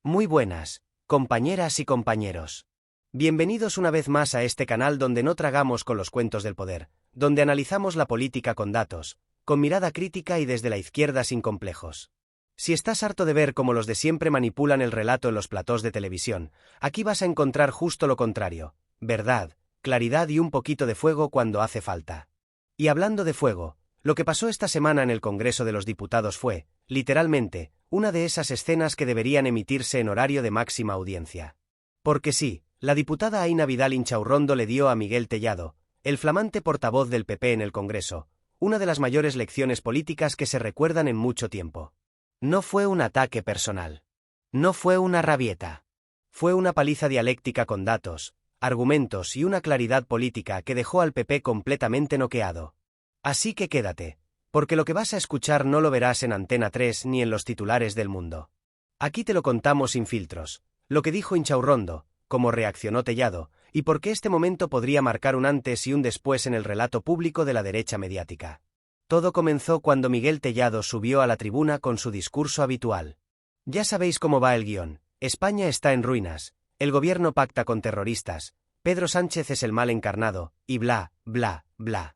Muy buenas, compañeras y compañeros. Bienvenidos una vez más a este canal donde no tragamos con los cuentos del poder, donde analizamos la política con datos, con mirada crítica y desde la izquierda sin complejos. Si estás harto de ver cómo los de siempre manipulan el relato en los platós de televisión, aquí vas a encontrar justo lo contrario: verdad, claridad y un poquito de fuego cuando hace falta. Y hablando de fuego, lo que pasó esta semana en el Congreso de los Diputados fue, literalmente, una de esas escenas que deberían emitirse en horario de máxima audiencia. Porque sí, la diputada Aina Vidal Inchaurrondo le dio a Miguel Tellado, el flamante portavoz del PP en el Congreso, una de las mayores lecciones políticas que se recuerdan en mucho tiempo. No fue un ataque personal. No fue una rabieta. Fue una paliza dialéctica con datos, argumentos y una claridad política que dejó al PP completamente noqueado. Así que quédate, porque lo que vas a escuchar no lo verás en Antena 3 ni en los titulares del Mundo. Aquí te lo contamos sin filtros, lo que dijo Inchaurrondo, cómo reaccionó Tellado, y por qué este momento podría marcar un antes y un después en el relato público de la derecha mediática. Todo comenzó cuando Miguel Tellado subió a la tribuna con su discurso habitual. Ya sabéis cómo va el guión: España está en ruinas, el gobierno pacta con terroristas, Pedro Sánchez es el mal encarnado, y bla, bla, bla.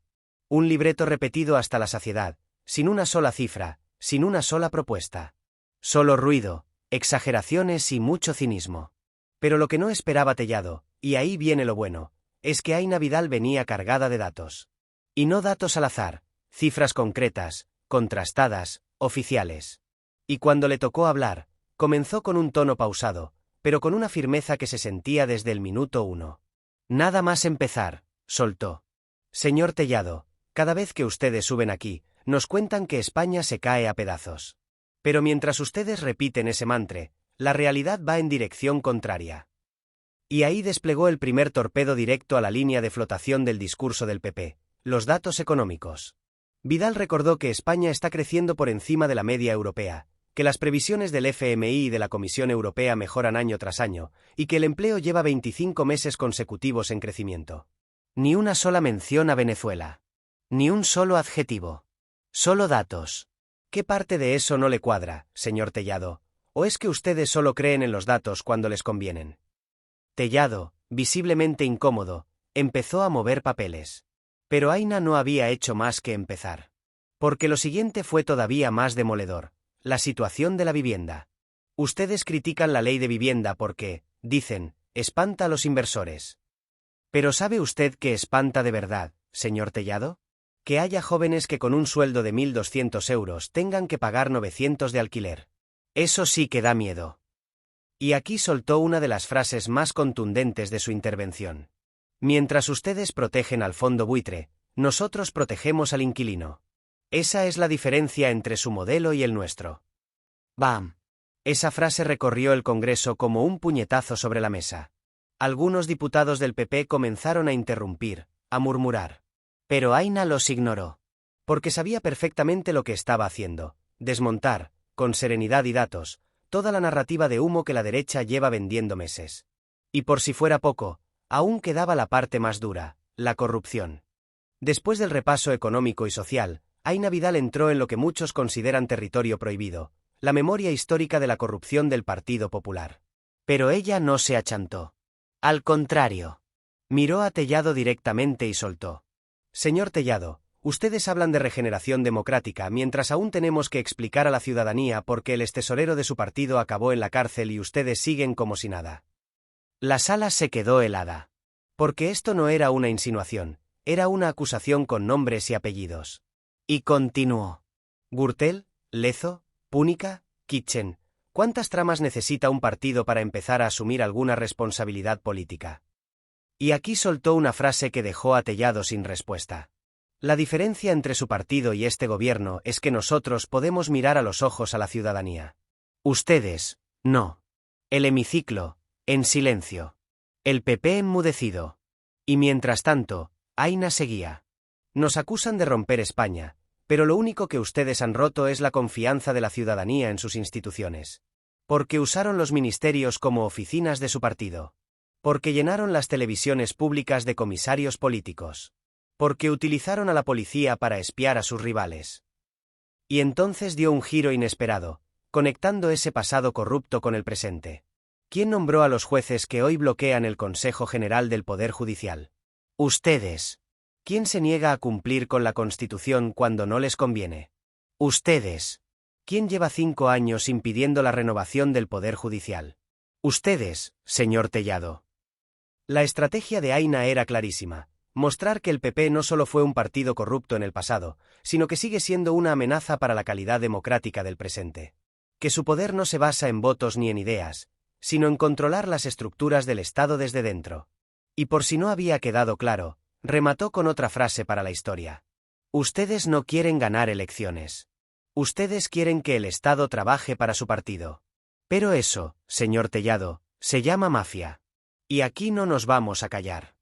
Un libreto repetido hasta la saciedad, sin una sola cifra, sin una sola propuesta. Solo ruido, exageraciones y mucho cinismo. Pero lo que no esperaba Tellado, y ahí viene lo bueno, es que Aina Vidal venía cargada de datos. Y no datos al azar, cifras concretas, contrastadas, oficiales. Y cuando le tocó hablar, comenzó con un tono pausado, pero con una firmeza que se sentía desde el minuto 1. Nada más empezar, soltó: Señor Tellado, cada vez que ustedes suben aquí, nos cuentan que España se cae a pedazos. Pero mientras ustedes repiten ese mantra, la realidad va en dirección contraria. Y ahí desplegó el primer torpedo directo a la línea de flotación del discurso del PP, los datos económicos. Vidal recordó que España está creciendo por encima de la media europea, que las previsiones del FMI y de la Comisión Europea mejoran año tras año, y que el empleo lleva 25 meses consecutivos en crecimiento. Ni una sola mención a Venezuela. Ni un solo adjetivo. Solo datos. ¿Qué parte de eso no le cuadra, señor Tellado? ¿O es que ustedes solo creen en los datos cuando les convienen? Tellado, visiblemente incómodo, empezó a mover papeles. Pero Aina no había hecho más que empezar. Porque lo siguiente fue todavía más demoledor: la situación de la vivienda. Ustedes critican la ley de vivienda porque, dicen, espanta a los inversores. Pero ¿sabe usted qué espanta de verdad, señor Tellado? Que haya jóvenes que con un sueldo de 1.200 euros tengan que pagar 900 de alquiler. Eso sí que da miedo. Y aquí soltó una de las frases más contundentes de su intervención. Mientras ustedes protegen al fondo buitre, nosotros protegemos al inquilino. Esa es la diferencia entre su modelo y el nuestro. ¡Bam! Esa frase recorrió el Congreso como un puñetazo sobre la mesa. Algunos diputados del PP comenzaron a interrumpir, a murmurar. Pero Aina los ignoró. Porque sabía perfectamente lo que estaba haciendo: desmontar, con serenidad y datos, toda la narrativa de humo que la derecha lleva vendiendo meses. Y por si fuera poco, aún quedaba la parte más dura: la corrupción. Después del repaso económico y social, Aina Vidal entró en lo que muchos consideran territorio prohibido: la memoria histórica de la corrupción del Partido Popular. Pero ella no se achantó. Al contrario. Miró a Tellado directamente y soltó: Señor Tellado, ustedes hablan de regeneración democrática mientras aún tenemos que explicar a la ciudadanía por qué el extesorero de su partido acabó en la cárcel y ustedes siguen como si nada. La sala se quedó helada. Porque esto no era una insinuación, era una acusación con nombres y apellidos. Y continuó: Gürtel, Lezo, Púnica, Kitchen. ¿Cuántas tramas necesita un partido para empezar a asumir alguna responsabilidad política? Y aquí soltó una frase que dejó a Tellado sin respuesta. La diferencia entre su partido y este gobierno es que nosotros podemos mirar a los ojos a la ciudadanía. Ustedes, no. El hemiciclo, en silencio. El PP enmudecido. Y mientras tanto, Aina seguía. Nos acusan de romper España, pero lo único que ustedes han roto es la confianza de la ciudadanía en sus instituciones. Porque usaron los ministerios como oficinas de su partido. Porque llenaron las televisiones públicas de comisarios políticos. Porque utilizaron a la policía para espiar a sus rivales. Y entonces dio un giro inesperado, conectando ese pasado corrupto con el presente. ¿Quién nombró a los jueces que hoy bloquean el Consejo General del Poder Judicial? Ustedes. ¿Quién se niega a cumplir con la Constitución cuando no les conviene? Ustedes. ¿Quién lleva 5 años impidiendo la renovación del Poder Judicial? Ustedes, señor Tellado. La estrategia de Aina era clarísima: mostrar que el PP no solo fue un partido corrupto en el pasado, sino que sigue siendo una amenaza para la calidad democrática del presente. Que su poder no se basa en votos ni en ideas, sino en controlar las estructuras del Estado desde dentro. Y por si no había quedado claro, remató con otra frase para la historia. Ustedes no quieren ganar elecciones. Ustedes quieren que el Estado trabaje para su partido. Pero eso, señor Tellado, se llama mafia. Y aquí no nos vamos a callar.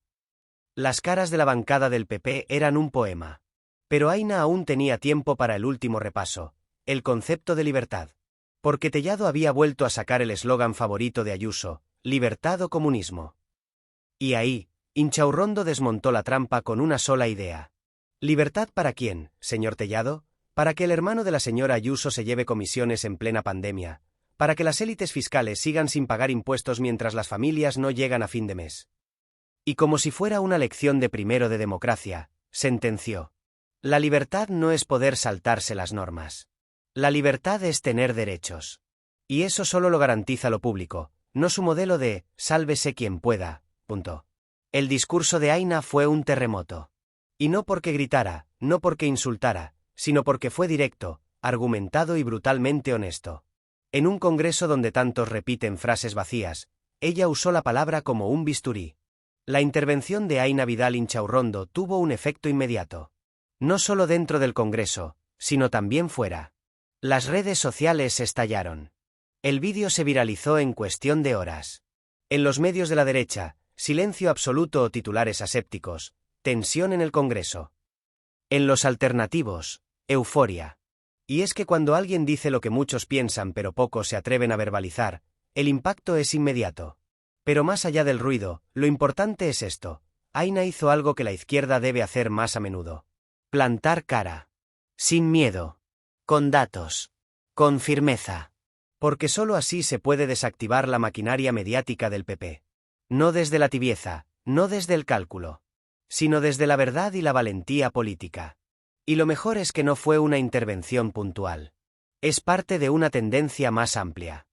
Las caras de la bancada del PP eran un poema. Pero Aina aún tenía tiempo para el último repaso: el concepto de libertad. Porque Tellado había vuelto a sacar el eslogan favorito de Ayuso: libertad o comunismo. Y ahí, Inchaurrondo desmontó la trampa con una sola idea. ¿Libertad para quién, señor Tellado? Para que el hermano de la señora Ayuso se lleve comisiones en plena pandemia, para que las élites fiscales sigan sin pagar impuestos mientras las familias no llegan a fin de mes. Y como si fuera una lección de primero de democracia, sentenció: la libertad no es poder saltarse las normas. La libertad es tener derechos. Y eso solo lo garantiza lo público, no su modelo de sálvese quien pueda. Punto. El discurso de Aina fue un terremoto. Y no porque gritara, no porque insultara, sino porque fue directo, argumentado y brutalmente honesto. En un congreso donde tantos repiten frases vacías, ella usó la palabra como un bisturí. La intervención de Aina Vidal Inchaurrondo tuvo un efecto inmediato. No solo dentro del Congreso, sino también fuera. Las redes sociales estallaron. El vídeo se viralizó en cuestión de horas. En los medios de la derecha, silencio absoluto o titulares asépticos, tensión en el Congreso. En los alternativos, euforia. Y es que cuando alguien dice lo que muchos piensan pero pocos se atreven a verbalizar, el impacto es inmediato. Pero más allá del ruido, lo importante es esto: Aina hizo algo que la izquierda debe hacer más a menudo. Plantar cara. Sin miedo. Con datos. Con firmeza. Porque solo así se puede desactivar la maquinaria mediática del PP. No desde la tibieza, no desde el cálculo, sino desde la verdad y la valentía política. Y lo mejor es que no fue una intervención puntual. Es parte de una tendencia más amplia.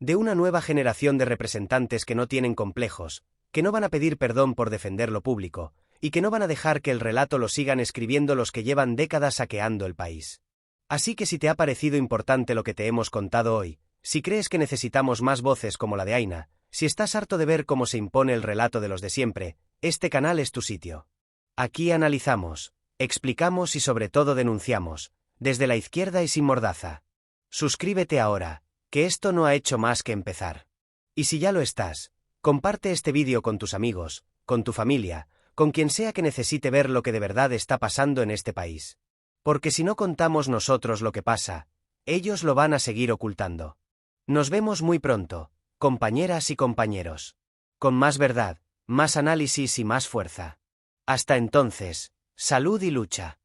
De una nueva generación de representantes que no tienen complejos, que no van a pedir perdón por defender lo público, y que no van a dejar que el relato lo sigan escribiendo los que llevan décadas saqueando el país. Así que si te ha parecido importante lo que te hemos contado hoy, si crees que necesitamos más voces como la de Aina, si estás harto de ver cómo se impone el relato de los de siempre, este canal es tu sitio. Aquí analizamos, explicamos y sobre todo denunciamos, desde la izquierda y sin mordaza. Suscríbete ahora, que esto no ha hecho más que empezar. Y si ya lo estás, comparte este vídeo con tus amigos, con tu familia, con quien sea que necesite ver lo que de verdad está pasando en este país. Porque si no contamos nosotros lo que pasa, ellos lo van a seguir ocultando. Nos vemos muy pronto, compañeras y compañeros. Con más verdad, más análisis y más fuerza. Hasta entonces, salud y lucha.